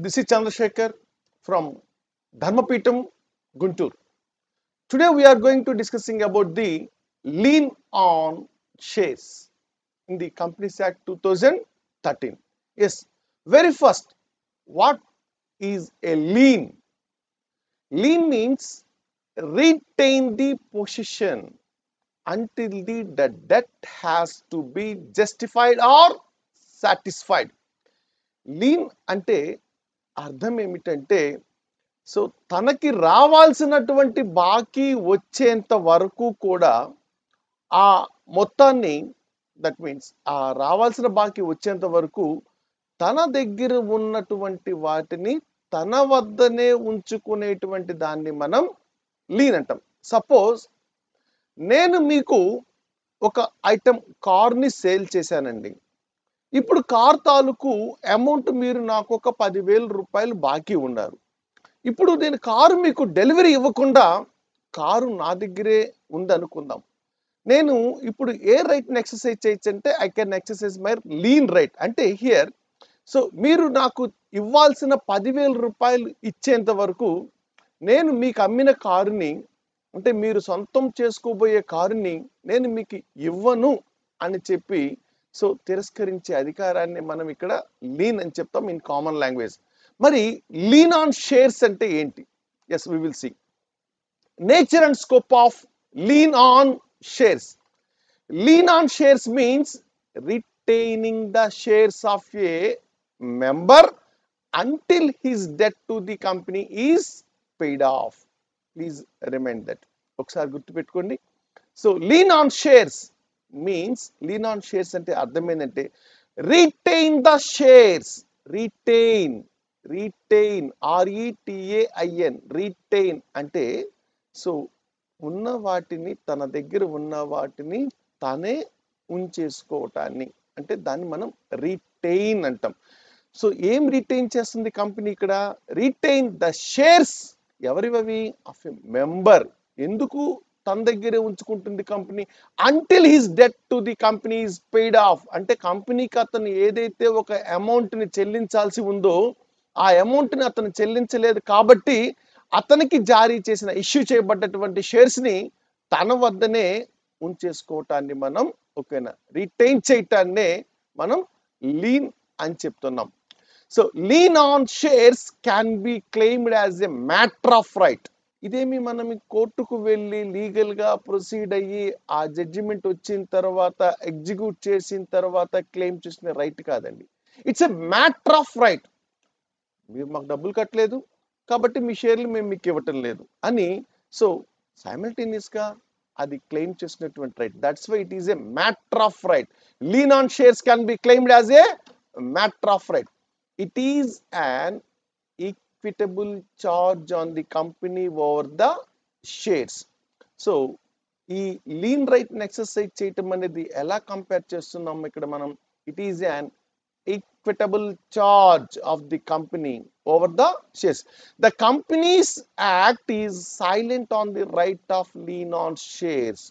This is Chandrasekhar from Dharmapeetham, Guntur. Today we are going to discussing about the lien on shares in the Companies Act 2013. Yes, very first, what is a lien? Lien means retain the possession until the debt has to be justified or satisfied. Lean అంటే అర్థం ఏమిటంటే so తనకి రావాల్సినటువంటి బాకీ వచ్చేంత వరకు కూడా ఆ మొత్తాన్ని దట్ మీన్స్ ఆ రావాల్సిన బాకీ వచ్చేంత వరకు తన దగ్గర ఉన్నటువంటి వాటిని తన వద్దనే ఉంచుకునేటువంటి దాన్ని మనం లీన్ అంటాం. సపోజ్ నేను మీకు ఒక ఐటమ్ కార్ని సేల్ చేశానండి. ఇప్పుడు కార్ తాలూకు అమౌంట్ మీరు నాకు ఒక 10,000 రూపాయలు బాకీ ఉన్నారు. ఇప్పుడు నేను కారు మీకు డెలివరీ ఇవ్వకుండా కారు నా దగ్గరే ఉందనుకుందాం. నేను ఇప్పుడు ఏ రైట్ని ఎక్సర్సైజ్ చేయొచ్చు అంటే I can exercise my lean right. అంటే హియర్ సో మీరు నాకు ఇవ్వాల్సిన 10,000 రూపాయలు ఇచ్చేంత వరకు నేను మీకు అమ్మిన కారుని అంటే మీరు సొంతం చేసుకోబోయే కారుని నేను మీకు ఇవ్వను అని చెప్పి సో తిరస్కరించే అధికారాన్ని మనం ఇక్కడ లీన్ అని చెప్తాం ఇన్ కామన్ లాంగ్వేజ్. మరి లీన్ ఆన్ షేర్స్ అంటే ఏంటి? Yes we will see nature and scope of lien on shares. Lien on shares means retaining the shares of a member until his debt to the company is paid off. Please remind that. ఒకసారి గుర్తుపెట్టుకోండి. So lean on shares means lean on shares అంటే అర్థం ఏంటంటే retain the shares. Retain RETAIN retain అంటే so ఉన్న వాటిని తన దగ్గర ఉన్న వాటిని తనే ఉంచేసుకోవటాన్ని అంటే దాన్ని మనం రిటైన్ అంటాం. సో ఏం రిటైన్ చేస్తుంది కంపెనీ ఇక్కడ? Retain the shares. ఎవరివవి? Of a member. ఎందుకు తన దగ్గరే ఉంచుకుంటుంది company? Until his debt to the company is paid off. అంటే కంపెనీకి అతను ఏదైతే ఒక అమౌంట్ని చెల్లించాల్సి ఉందో ఆ అమౌంట్ని అతను చెల్లించలేదు కాబట్టి అతనికి జారీ చేసిన ఇష్యూ చేయబడ్డటువంటి షేర్స్ని తన వద్దనే ఉంచేసుకోవటాన్ని మనం ఓకేనా రిటైన్ చేయటాన్నే మనం లీన్ అని చెప్తున్నాం. So lean on shares can be claimed as a matter of right. ఇదేమి మనం కోర్టుకు వెళ్ళి లీగల్ గా ప్రొసీడ్ అయ్యి ఆ జడ్జిమెంట్ వచ్చిన తర్వాత ఎగ్జిక్యూట్ చేసిన తర్వాత క్లెయిమ్ చేసిన రైట్ కాదండి. It's a matter of right. మీరు మాకు డబ్బులు కట్టలేదు కాబట్టి మీ షేర్లు మేము మీకు ఇవ్వటం లేదు అని సో సైమల్టేనియస్ గా అది క్లెయిమ్ చేసినటువంటి right. That's why it is a matter of right. Lien on shares can be claimed as a matter of right. It is an equitable charge on the company over the shares. So ఈ lien right ని exercise చేయటం అనేది ఎలా compare చేస్తున్నాం ఇక్కడ మనం? It is an equitable charge of the company over the shares. The Companies Act is silent on the right of lien on shares.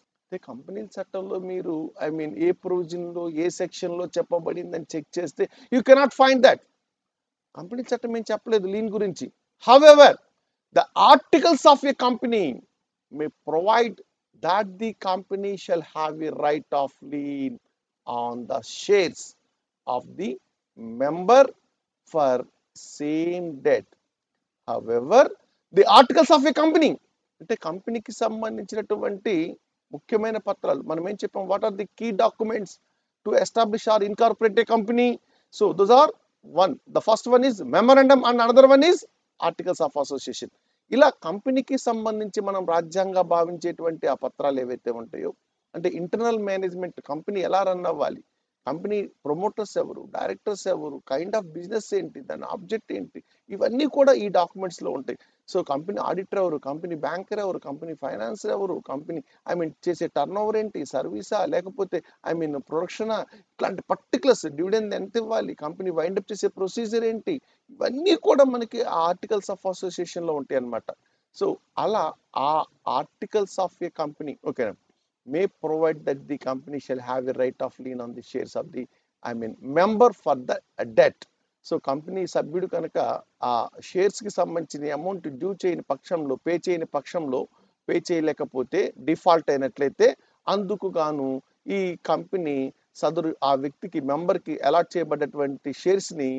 కంపెనీల చట్టంలో మీరు ఏ ప్రొవిజన్ లో ఏ సెక్షన్ లో చెప్పబడిందని చెక్ చేస్తే you cannot find that. Company చట్టం ఏం చెప్పలేదు lean గురించి. However the articles of a company May provide that the company shall have a right of lien on the shares of the member for same debt. However, the articles of a company అంటే కంపెనీకి సంబంధించినటువంటి ముఖ్యమైన పత్రాలు మనం ఏం చెప్పాం? What are the key documents to establish or incorporate a company? So those are the first one is memorandum and another one is articles of association. ఇలా కంపెనీకి సంబంధించి మనం రాజ్యాంగ భావించేటువంటి ఆ పత్రాలు ఏవైతే ఉంటాయో అంటే ఇంటర్నల్ మేనేజ్మెంట్ కంపెనీ ఎలా రన్ అవ్వాలి, కంపెనీ ప్రమోటర్స్ ఎవరు, డైరెక్టర్స్ ఎవరు, కైండ్ ఆఫ్ బిజినెస్ ఏంటి, దాని ఆబ్జెక్ట్ ఏంటి, ఇవన్నీ కూడా ఈ డాక్యుమెంట్స్ లో ఉంటాయి. సో కంపెనీ ఆడిటర్ ఎవరు, కంపెనీ బ్యాంకర్ ఎవరు, కంపెనీ ఫైనాన్సర్ ఎవరు, కంపెనీ చేసే టర్న్ ఓవర్ ఏంటి, సర్వీసా లేకపోతే ప్రొడక్షనా, ఇట్లాంటి పర్టికులర్స్, డివిడెండ్ ఎంత ఇవ్వాలి, కంపెనీ వైండప్ చేసే ప్రొసీజర్ ఏంటి, ఇవన్నీ కూడా మనకి ఆర్టికల్స్ ఆఫ్ అసోసియేషన్ లో ఉంటాయి అన్నమాట. సో అలా ఆ ఆర్టికల్స్ ఆఫ్ ఏ కంపెనీ ఓకేనా may provide that the company shall have a right of lien on the shares of the member for the debt. So company సభ్యుడు కనుక ఆ షేర్స్కి సంబంధించిన అమౌంట్ డ్యూ చేయని పక్షంలో పే చేయలేకపోతే డిఫాల్ట్ అయినట్లయితే అందుకు గాను ఈ కంపెనీ సదరు ఆ వ్యక్తికి మెంబర్కి అలాట్ చేయబడ్డటువంటి షేర్స్ని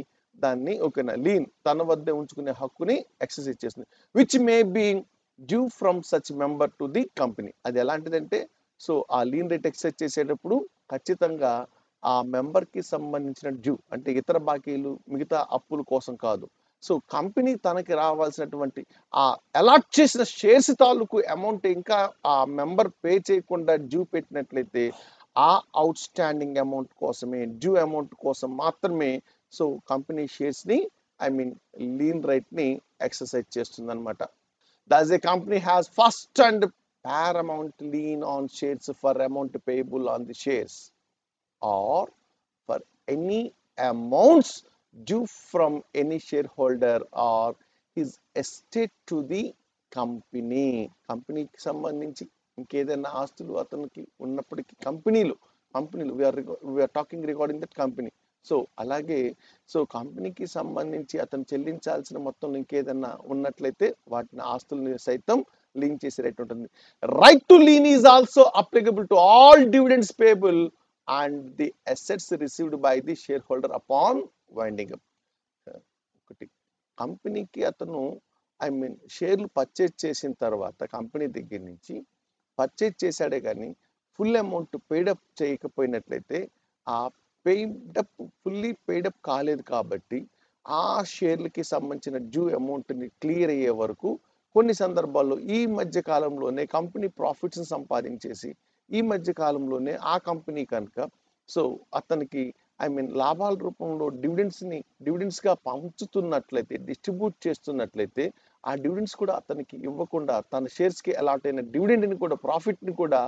దాన్ని ఓకేనా లీన్ తన వద్ద ఉంచుకునే హక్కుని ఎక్సర్సైజ్ చేస్తుంది which may be due from such member to the company. అది ఎలాంటిదంటే సో ఆ లీన్ రేట్ ఎక్సర్సైజ్ చేసేటప్పుడు ఖచ్చితంగా ఆ మెంబర్కి సంబంధించిన డ్యూ అంటే ఇతర బాకీలు మిగతా అప్పుల కోసం కాదు. సో కంపెనీ తనకి రావాల్సినటువంటి ఆ అలాట్ చేసిన షేర్స్ తాలూకు అమౌంట్ ఇంకా ఆ మెంబర్ పే చేయకుండా డ్యూ పెట్టినట్లయితే ఆ అవుట్ స్టాండింగ్ అమౌంట్ కోసమే డ్యూ అమౌంట్ కోసం మాత్రమే సో కంపెనీ షేర్స్ ని లీన్ రైట్ ని ఎక్సర్సైజ్ చేస్తుంది అనమాట. Thus a company has first and paramount lien on shares for amount payable on the shares or for any amounts due from any shareholder or his estate to the company. కంపెనీకి సంబంధించి ఇంకేదైనా ఆస్తులు అతనికి ఉన్నప్పటికీ కంపెనీలు we're talking regarding that company. So అలాగే so కంపెనీకి సంబంధించి అతను చెల్లించాల్సిన మొత్తం ఇంకేదన్నా ఉన్నట్లయితే వాటిని ఆస్తుల్ని సైతం లీన్ చేసే రైట్ ఉంటుంది. Right to lien is also applicable to all dividends payable and the assets received by the share holder upon winding up. ఒకటి కంపెనీకి అతను షేర్లు పర్చేజ్ చేసిన తర్వాత కంపెనీ దగ్గర నుంచి పర్చేజ్ చేశాడే కానీ ఫుల్ అమౌంట్ పెయిడప్ చేయకపోయినట్లయితే ఆ ఫుల్లీ పెయిడప్ కాలేదు కాబట్టి ఆ షేర్లకి సంబంధించిన డ్యూ అమౌంట్ని క్లియర్ అయ్యే వరకు కొన్ని సందర్భాల్లో ఈ మధ్య కాలంలోనే కంపెనీ ప్రాఫిట్స్ని సంపాదించేసి ఈ మధ్య కాలంలోనే ఆ కంపెనీ కనుక సో అతనికి లాభాల రూపంలో డివిడెండ్స్గా పంచుతున్నట్లయితే డిస్ట్రిబ్యూట్ చేస్తున్నట్లయితే ఆ డివిడెండ్స్ కూడా అతనికి ఇవ్వకుండా తన షేర్స్కి అలాట్ అయిన డివిడెండ్ని కూడా ప్రాఫిట్ని కూడా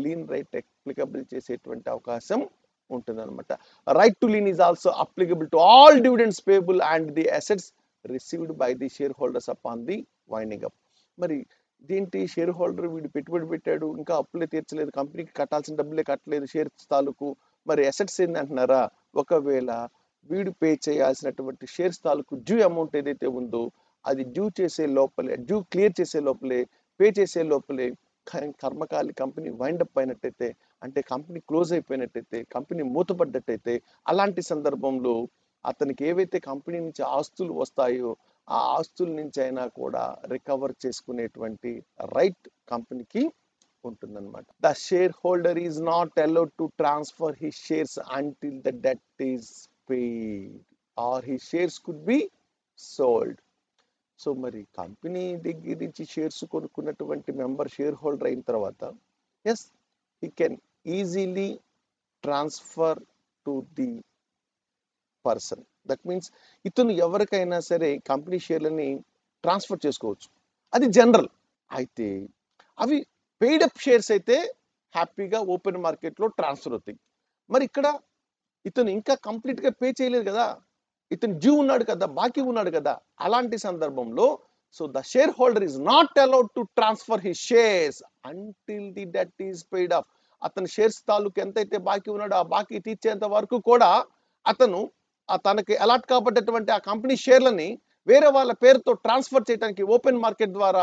లీన్ రైట్ అప్లికబుల్ చేసేటువంటి అవకాశం ఉంటుందన్నమాట. Right to lien is also applicable to all dividends payable and the assets received by the share holders upon the winding up. మరి ఇదేంటి షేర్ హోల్డర్ వీడు పెట్టుబడి పెట్టాడు ఇంకా అప్పులే తీర్చలేదు కంపెనీకి కట్టాల్సిన డబ్బులే కట్టలేదు షేర్స్ తాలూకు మరి అసెట్స్ ఏంటి అంటున్నారా? ఒకవేళ వీడు పే చేయాల్సినటువంటి షేర్స్ తాలూకు డ్యూ అమౌంట్ ఏదైతే ఉందో అది డ్యూ క్లియర్ చేసే లోపలే పే చేసే లోపలే కర్మకాలి కంపెనీ వైండప్ అయినట్టయితే అంటే కంపెనీ క్లోజ్ అయిపోయినట్టయితే కంపెనీ మూతపడ్డట్టయితే అలాంటి సందర్భంలో అతనికి ఏవైతే కంపెనీ నుంచి ఆస్తులు వస్తాయో ఆ ఆస్తుల నుంచి అయినా కూడా రికవర్ చేసుకునేటువంటి రైట్ కంపెనీకి ఉంటుందన్నమాట. The shareholder is not allowed to transfer his shares until the debt is paid or his shares could be sold. So మరి కంపెనీ దగ్గర నుంచి షేర్స్ కొనుక్కున్నటువంటి మెంబర్ షేర్ హోల్డర్ అయిన తర్వాత yes he can easily transfer to the person. That means ఇతను ఎవరికైనా సరే company షేర్లని transfer చేసుకోవచ్చు, అది జనరల్. అయితే అవి పెయిడప్ షేర్స్ అయితే హ్యాపీగా ఓపెన్ మార్కెట్లో ట్రాన్స్ఫర్ అవుతాయి. మరి ఇక్కడ ఇతను ఇంకా కంప్లీట్గా పే చేయలేదు కదా, ఇతను డ్యూ ఉన్నాడు కదా, బాకీ ఉన్నాడు కదా, అలాంటి సందర్భంలో so the shareholder is not allowed to transfer his shares until the debt is paid of. అతని షేర్స్ తాలూకు ఎంతైతే బాకీ ఉన్నాడో ఆ బాకీ తీర్చేంత వరకు కూడా అతను తనకి అలాట్ కాబడ్డటువంటి ఆ కంపెనీ షేర్లని వేరే వాళ్ళ పేరుతో ట్రాన్స్ఫర్ చేయడానికి ఓపెన్ మార్కెట్ ద్వారా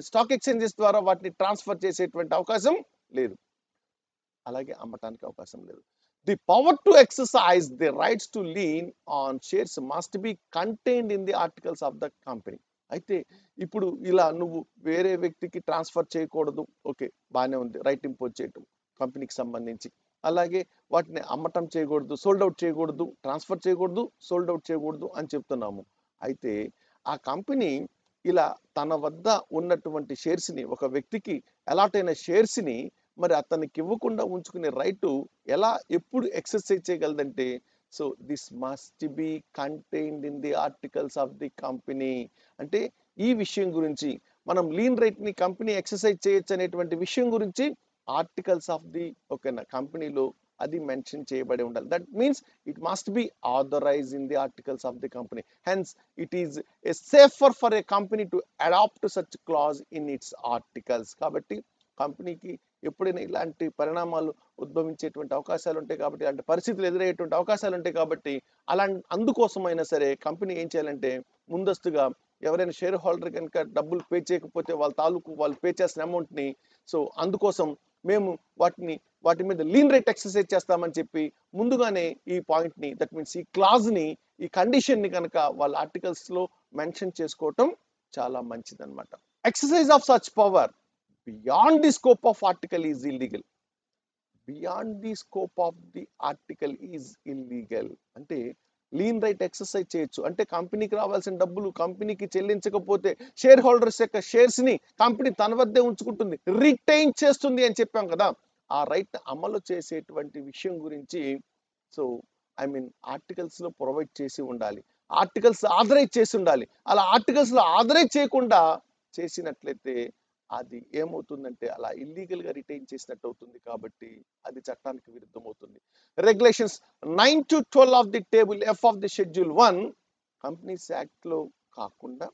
స్టాక్ ఎక్స్చేంజెస్ ద్వారా వాటిని ట్రాన్స్ఫర్ చేసేటువంటి అవకాశం లేదు, అలాగే అమ్మటానికి అవకాశం లేదు. The power to exercise the rights to lien on shares must be contained in the articles of the company. అయితే ఇప్పుడు ఇలా నువ్వు వేరే వ్యక్తికి ట్రాన్స్ఫర్ చేయకూడదు, ఓకే బాగానే ఉంది, రైట్ ఇంపోజ్ చేయటం కంపెనీకి సంబంధించి, అలాగే వాటిని అమ్మటం చేయకూడదు, సోల్డ్ అవుట్ చేయకూడదు, ట్రాన్స్ఫర్ చేయకూడదు, సోల్డ్ అవుట్ చేయకూడదు అని చెప్తున్నాము. అయితే ఆ కంపెనీ ఇలా తన వద్ద ఉన్నటువంటి షేర్స్ని ఒక వ్యక్తికి అలాట్ అయిన షేర్స్ని మరి అతనికి ఇవ్వకుండా ఉంచుకునే రైటు ఎలా ఎప్పుడు ఎక్సర్సైజ్ చేయగలదంటే so this must be contained in the articles of the company. అంటే ఈ విషయం గురించి మనం లీన్ రైట్ ని కంపెనీ ఎక్సర్సైజ్ చేయొచ్చు అనేటువంటి విషయం గురించి ఆర్టికల్స్ ఆఫ్ ది ఓకేనా కంపెనీలో అది మెన్షన్ చేయబడి ఉండాలి. That means it must be authorize in the articles of the company. Hence it is a safer for a company to adopt such clause in its articles. కాబట్టి కంపెనీకి ఎప్పుడైనా ఇలాంటి పరిణామాలు ఉద్భవించేటువంటి అవకాశాలు ఉంటాయి కాబట్టి, ఇలాంటి పరిస్థితులు ఎదురయ్యేటువంటి అవకాశాలు ఉంటాయి కాబట్టి, అందుకోసమైనా సరే కంపెనీ ఏం చేయాలంటే ముందస్తుగా ఎవరైనా షేర్ హోల్డర్ కనుక డబ్బులు పే చేయకపోతే వాళ్ళు పే చేసిన అమౌంట్ని, సో అందుకోసం మేము వాటి మీద లీన్ రేట్ ఎక్సర్సైజ్ చేస్తామని చెప్పి ముందుగానే ఈ పాయింట్ని, దట్ మీన్స్ ఈ క్లాజ్ని, ఈ కండిషన్ని కనుక వాళ్ళ ఆర్టికల్స్లో మెన్షన్ చేసుకోవటం చాలా మంచిదన్నమాట. Exercise of such power beyond the scope of article is illegal. Beyond the scope of the article is illegal అంటే లీన్ రైట్ ఎక్సర్సైజ్ చేయొచ్చు. అంటే కంపెనీకి రావాల్సిన డబ్బులు కంపెనీకి చెల్లించకపోతే షేర్ హోల్డర్స్ యొక్క షేర్స్ ని కంపెనీ తన వద్దే ఉంచుకుంటుంది, రిటైన్ చేస్తుంది అని చెప్పాం కదా. ఆ రైట్ అమలు చేసేటువంటి విషయం గురించి సో ఆర్టికల్స్ లో ప్రొవైడ్ చేసి ఉండాలి, ఆర్టికల్స్ ఆథరైజ్ చేసి ఉండాలి. అలా ఆర్టికల్స్ లో ఆథరైజ్ చేయకుండా చేసినట్లయితే అది ఏమవుతుందంటే అలా ఇల్లీగల్ గా రిటైన్ చేసినట్టు అవుతుంది, కాబట్టి అది చట్టానికి విరుద్ధం అవుతుంది. Regulations 9 to 12 of the table F of the schedule 1 companies act లో కాకుండా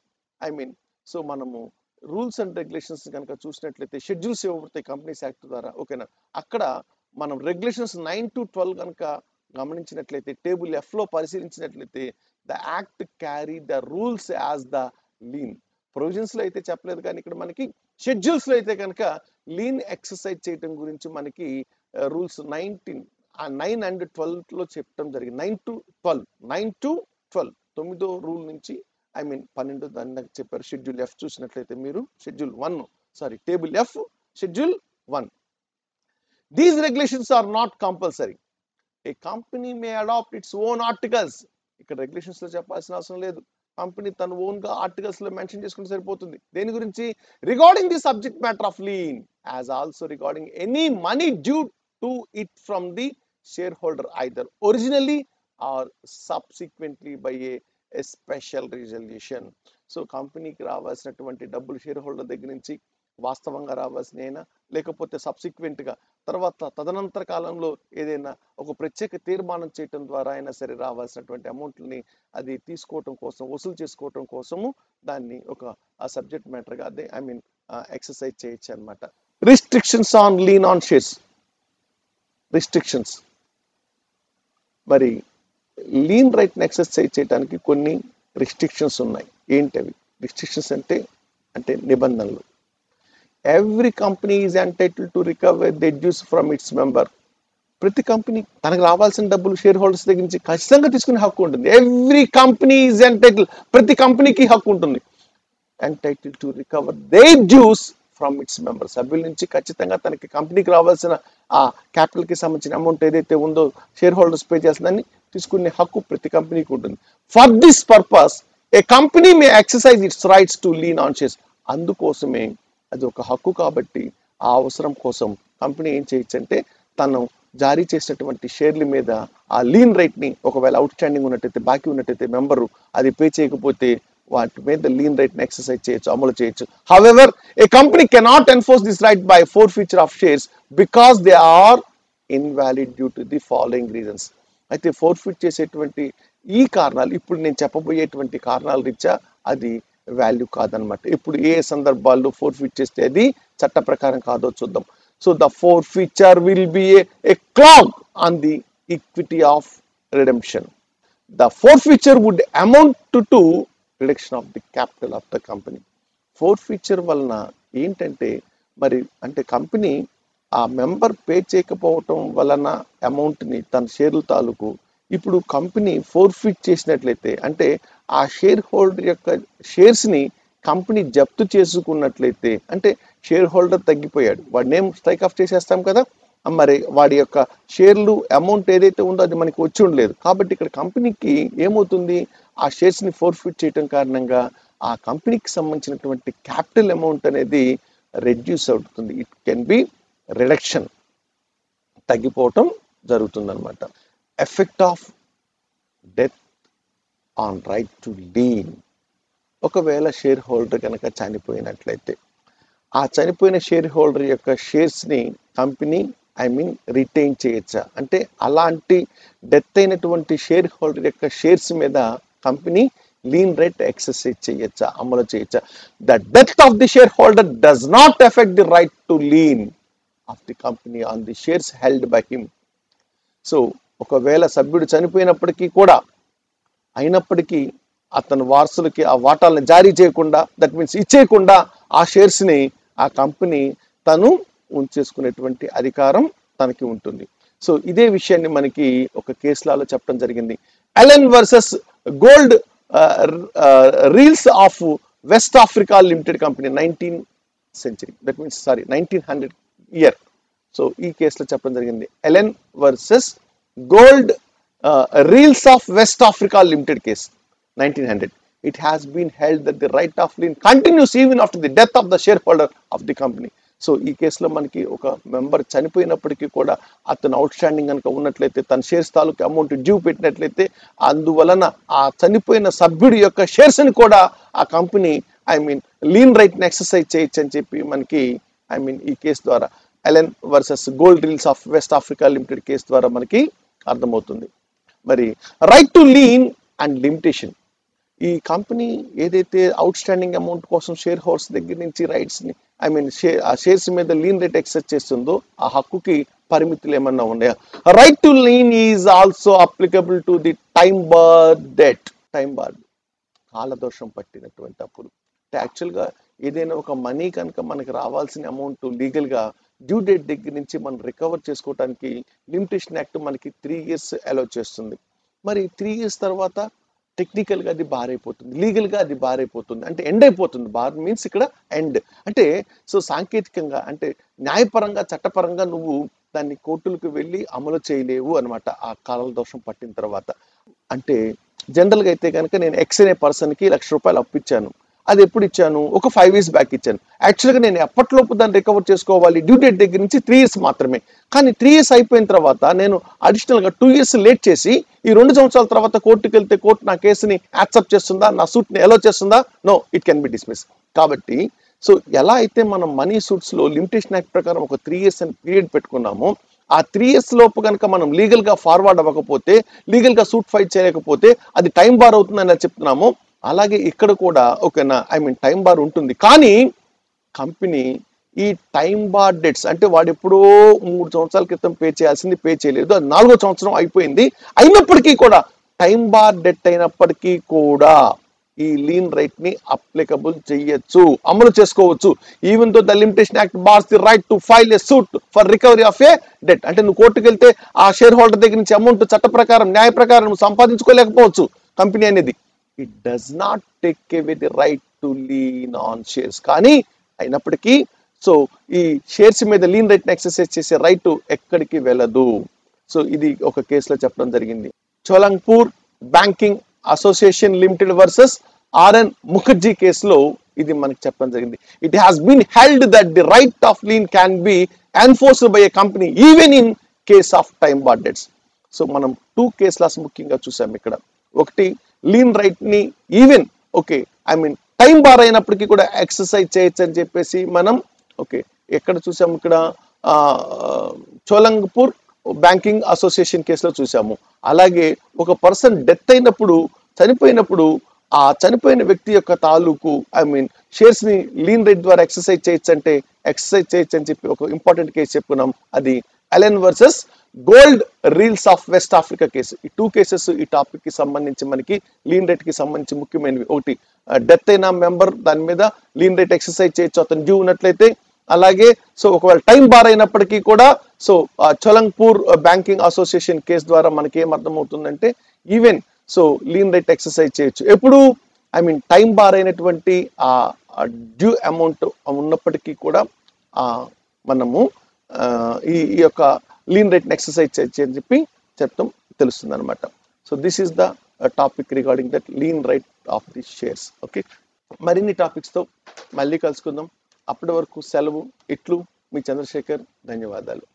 సో మనము రూల్స్ అండ్ రెగ్యులేషన్స్ కనుక చూసినట్లయితే షెడ్యూల్స్ ఇవ్వబడతాయి కంపెనీస్ యాక్ట్ ద్వారా, ఓకేనా. అక్కడ మనం రెగ్యులేషన్స్ 9 to 12 కనుక గమనించినట్లయితే టేబుల్ ఎఫ్ లో పరిశీలించినట్లయితే the act carry the rules as the lean. Provisions లో అయితే చెప్పలేదు, కానీ ఇక్కడ మనకి షెడ్యూల్స్ లో అయితే కనుక లీన్ ఎక్సర్సైజ్ చేయడం గురించి మనకి రూల్స్ 9 and 12 లో చెప్పడం జరిగింది. 9 to 12 9వ రూల్ నుంచి 12 దాన్ని చెప్పారు. షెడ్యూల్ ఎఫ్ చూసినట్లయితే మీరు table F schedule 1. These regulations are not compulsory. A company may adopt its own articles. ఇక్కడ రెగ్యులేషన్స్ లో చెప్పాల్సిన అవసరం లేదు, కంపెనీ తన ఓన్ గా ఆర్టికల్స్ లో మెన్షన్ చేసుకుంటే సరిపోతుంది. దేని గురించి? Regarding the subject matter of lien as also regarding any money due to it from the shareholder either originally or subsequently by a special resolution. So కంపెనీకి రావాల్సినటువంటి డబ్బులు షేర్ హోల్డర్ దగ్గర నుంచి వాస్తవంగా రావాల్సినైనా లేకపోతే సబ్సిక్వెంట్ గా తదనంతర కాలంలో ఏదైనా ఒక ప్రత్యేక తీర్మానం చేయటం ద్వారా అయినా సరే రావాల్సినటువంటి అమౌంట్ని అది తీసుకోవటం కోసం, వసూలు చేసుకోవటం కోసము దాన్ని ఒక సబ్జెక్ట్ మ్యాటర్ గా అదే ఎక్సర్సైజ్ చేయొచ్చు అనమాట. Restrictions on lien on shares. Restrictions మరి లీన్ రైట్ ని ఎక్సర్సైజ్ చేయడానికి కొన్ని రిస్ట్రిక్షన్స్ ఉన్నాయి. ఏంటవి రిస్ట్రిక్షన్స్ అంటే నిబంధనలు. Every company is entitled to recover the dues from its member. ప్రతి కంపెనీ తనకు రావాల్సిన డబ్బులు షేర్ హోల్డర్స్ దగ్గర నుంచి ఖచ్చితంగా తీసుకునే హక్కు ఉంటుంది. ఎవ్రీ కంపెనీ ఈజ్ ఎంటైటిల్డ్, ప్రతి కంపెనీకి హక్కు ఉంటుంది. Entitled to recover they dues from its member. సభ్యుల నుంచి ఖచ్చితంగా తనకి కంపెనీకి రావాల్సిన ఆ క్యాపిటల్ కి సంబంధించిన అమౌంట్ ఏదైతే ఉందో షేర్ హోల్డర్స్ పే చేస్తుందని తీసుకునే హక్కు ప్రతి కంపెనీకి ఉంటుంది. For this purpose A company May exercise it's rights to lien on shares. అందుకోసమే అది ఒక హక్కు కాబట్టి ఆ అవసరం కోసం కంపెనీ ఏం చేయొచ్చు అంటే తను జారీ చేసినటువంటి షేర్ల మీద ఆ లీన్ రైట్ ని ఒకవేళ అవుట్ స్టాండింగ్ ఉన్నట్టయితే, బాకీ ఉన్నట్టయితే మెంబరు అది పే చేయకపోతే వాటి మీద లీన్ రైట్ ని ఎక్సర్సైజ్ చేయొచ్చు, అమలు చేయొచ్చు. However a company cannot enforce this right by forfeiture of shares because they are invalid due to the following reasons. అయితే ఫోర్ఫిట్ చేసేటువంటి ఈ కారణాలు, ఇప్పుడు నేను చెప్పబోయేటువంటి కారణాల రీత్యా అది వాల్యూ కాదనమాట. ఇప్పుడు ఏ సందర్భాల్లో ఫోర్ఫిట్ చేస్తే అది చట్ట ప్రకారం కాదో చూద్దాం. So the forfeiture will be a clog on the equity of redemption. The forfeiture would amount to reduction of the capital of the company. Forfeiture వలన ఏంటంటే కంపెనీ ఆ మెంబర్ పే చేయకపోవటం వలన అమౌంట్ ని తన షేర్ల తాలూకు ఇప్పుడు కంపెనీ ఫోర్ఫిట్ చేసినట్లయితే అంటే ఆ షేర్ హోల్డర్ యొక్క షేర్స్ ని కంపెనీ జప్తు చేసుకున్నట్లయితే అంటే షేర్ హోల్డర్ తగ్గిపోయాడు, వాడి నేమ్ స్ట్రైక్ ఆఫ్ చేసేస్తాం కదా, మరి వాడి యొక్క షేర్లు అమౌంట్ ఏదైతే ఉందో అది మనకి వచ్చి ఉండలేదు. కాబట్టి ఇక్కడ కంపెనీకి ఏమవుతుంది, ఆ షేర్స్ ని ఫోర్ఫిట్ చేయడం కారణంగా ఆ కంపెనీకి సంబంధించినటువంటి క్యాపిటల్ అమౌంట్ అనేది రెడ్యూస్ అవుతుంది. ఇట్ కెన్ బి రిడక్షన్, తగ్గిపోవటం జరుగుతుంది అనమాట. Effect of death on right to lean. ఒకవేళ షేర్ హోల్డర్ కనుక చనిపోయినట్లయితే ఆ చనిపోయిన షేర్ హోల్డర్ యొక్క షేర్స్ ని కంపెనీ రిటైన్ చేయొచ్చా అంటే అలాంటి డెత్ అయినటువంటి షేర్ హోల్డర్ యొక్క షేర్స్ మీద కంపెనీ లీన్ రైట్ ఎక్సర్సైజ్ చేయొచ్చా, అమలు చేయొచ్చా. The death of the share holder does not effect the right to lean. Of the company on the shares held by him. So ఒకవేళ సభ్యుడు చనిపోయినప్పటికీ కూడా అయినప్పటికీ అతని వారసులకి ఆ వాటాలను జారీ చేయకుండా, దట్ మీన్స్ ఇచ్చేయకుండా ఆ షేర్స్ని ఆ కంపెనీ తను ఉంచేసుకునేటువంటి అధికారం తనకి ఉంటుంది. సో ఇదే విషయాన్ని మనకి ఒక కేసు లాలో చెప్పడం జరిగింది. Ellen versus gold reels of west Africa limited company 19th century, that means 1900 year. So ఈ కేసులో చెప్పడం జరిగింది Ellen versus gold reels of west Africa limited case 1900. It has been held that the right of lien continues even after the death of the shareholder of the company. So ఈ కేసులో మనకి ఒక member చనిపోయినప్పటికీ కూడా అతను out standing కనుక ఉన్నట్లయితే, తన shares తాలూకు అమౌంట్ డ్యూ పెట్టినట్లయితే, అందువలన ఆ చనిపోయిన సభ్యుడి యొక్క షేర్స్ని కూడా ఆ కంపెనీ లీన్ రైట్ని ఎక్సర్సైజ్ చేయొచ్చు అని చెప్పి మనకి ఈ కేసు ద్వారా Ellen versus gold reels of west Africa limited case ద్వారా మనకి అర్థమవుతుంది. మరి right to lean and limitation. ఈ కంపెనీ ఏదైతే అవుట్ స్టాండింగ్ అమౌంట్ కోసం షేర్ హోల్డర్స్ దగ్గర నుంచి రైట్స్ని ఆ షేర్స్ మీద లీన్ రేట్ ఎక్సెస్ చేస్తుందో ఆ హక్కుకి పరిమితులు ఏమన్నా ఉన్నాయా? Right to lien is also applicable to the time bar debt. Time bar కాలదోషం పట్టినటువంటి అప్పుడు అంటే యాక్చువల్గా ఏదైనా ఒక మనీ కనుక మనకి రావాల్సిన అమౌంట్ లీగల్గా డ్యూ డేట్ దగ్గర నుంచి మనం రికవర్ చేసుకోవడానికి లిమిటేషన్ యాక్ట్ మనకి 3 years అలౌ చేస్తుంది. మరి 3 years తర్వాత టెక్నికల్గా అది బార్ అయిపోతుంది, లీగల్గా అది బార్ అయిపోతుంది, అంటే ఎండ్ అయిపోతుంది. బార్ మీన్స్ ఇక్కడ ఎండ్ అంటే సో సాంకేతికంగా అంటే న్యాయపరంగా చట్టపరంగా నువ్వు దాన్ని కోర్టులకు వెళ్ళి అమలు చేయలేవు అనమాట ఆ కాల దోషం పట్టిన తర్వాత. అంటే జనరల్గా అయితే కనుక నేను ఎక్స్ అనే పర్సన్కి ₹1,00,000 అప్పిచ్చాను. అది ఎప్పుడు ఇచ్చాను? ఒక 5 years బ్యాక్ ఇచ్చాను. యాక్చువల్గా నేను ఎప్పటిలోపు దాన్ని రికవర్ చేసుకోవాలి డ్యూ డేట్ దగ్గర నుంచి 3 years మాత్రమే. కానీ 3 years అయిపోయిన తర్వాత నేను అడిషనల్గా 2 years లేట్ చేసి ఈ 2 సంవత్సరాల తర్వాత కోర్టుకు వెళ్తే కోర్టు నా కేసుని యాక్సెప్ట్ చేస్తుందా, నా సూట్ని ఎలో చేస్తుందా? No, it can be dismiss. కాబట్టి సో ఎలా అయితే మనం మనీ సూట్స్లో లిమిటేషన్ యాక్ట్ ప్రకారం ఒక 3 years అని పీరియడ్ పెట్టుకున్నామో, ఆ 3 years లోపు కనుక మనం లీగల్గా ఫార్వర్డ్ అవ్వకపోతే, లీగల్గా సూట్ ఫైట్ చేయలేకపోతే అది టైం బార్ అవుతుందని చెప్తున్నాము. అలాగే ఇక్కడ కూడా ఓకేనా టైం బార్ ఉంటుంది. కానీ కంపెనీ ఈ టైం బార్ డెట్స్ అంటే వాడు ఎప్పుడో 3 సంవత్సరాల క్రితం పే చేయాల్సింది పే చేయలేదు, అది 4వ సంవత్సరం అయిపోయింది, అయినప్పటికీ కూడా టైం బార్ డెట్ అయినప్పటికీ కూడా ఈ లీన్ రైట్ ని అప్లికబుల్ చేయొచ్చు, అమలు చేసుకోవచ్చు. Even though the limitation act bars the right to file a suit for recovery of A debt. అంటే నువ్వు కోర్టుకు వెళ్తే ఆ షేర్ హోల్డర్ దగ్గర నుంచి అమౌంట్ చట్ట ప్రకారం న్యాయ ప్రకారం నువ్వు సంపాదించుకోలేకపోవచ్చు కంపెనీ అనేది. It does not take away the right to lien on shares. కానీ అయినప్పటికీ సో ఈ షేర్స్ మీద లీన్ రైట్ ని ఎక్సర్సైజ్ చేసే రైట్ ఎక్కడికి వెళ్ళదు. సో ఇది ఒక కేసులో చెప్పడం జరిగింది. Cholangpur banking association limited versus RN Mukherjee కేసులో ఇది మనకి చెప్పడం జరిగింది. It has been held that the right of lien can be enforced by a company even in case of time bar debts. So మనం 2 కేసులు ముఖ్యంగా చూసాం ఇక్కడ. ఒకటి లీన్ రైట్ ని ఈవెన్ ఓకే టైం బార్ అయినప్పటికీ కూడా ఎక్సర్సైజ్ చేయొచ్చు అని చెప్పేసి మనం ఓకే ఎక్కడ చూసాము, ఇక్కడ చోలంగ్పూర్ బ్యాంకింగ్ అసోసియేషన్ కేసులో చూసాము. అలాగే ఒక పర్సన్ డెత్ అయినప్పుడు, చనిపోయినప్పుడు ఆ చనిపోయిన వ్యక్తి యొక్క తాలూకు షేర్స్ ని లీన్ రైట్ ద్వారా ఎక్సర్సైజ్ చేయొచ్చు అంటే ఎక్సర్సైజ్ చేయొచ్చు అని చెప్పి ఒక ఇంపార్టెంట్ కేసు చెప్పుకున్నాం. అది Ellen versus gold reels of west Africa case. ఈ 2 కేసెస్ ఈ టాపిక్ కి సంబంధించి మనకి లీన్ రేట్ కి సంబంధించి ముఖ్యమైనవి. ఒకటి డెత్ అయిన మెంబర్ దాని మీద లీన్ రేట్ ఎక్సర్సైజ్ చేయొచ్చు అతను డ్యూ ఉన్నట్లయితే. అలాగే సో ఒకవేళ టైం బార్ అయినప్పటికీ కూడా so Cholangpur banking association case ద్వారా మనకి ఏం అర్థమవుతుందంటే even so lien right exercise చేయొచ్చు ఎప్పుడు టైం బార్ అయినటువంటి ఆ డ్యూ అమౌంట్ ఉన్నప్పటికీ కూడా మనము ఈ యొక్క లీన్ రేట్ ఎక్సర్సైజ్ చేయొచ్చు అని చెప్పి చెప్తాం తెలుస్తుంది అనమాట. So this is the topic regarding that lean right of the shares. Okay, మరిన్ని టాపిక్స్తో మళ్ళీ కలుసుకుందాం. అప్పటి వరకు సెలవు. ఇట్లు మీ చంద్రశేఖర్. ధన్యవాదాలు.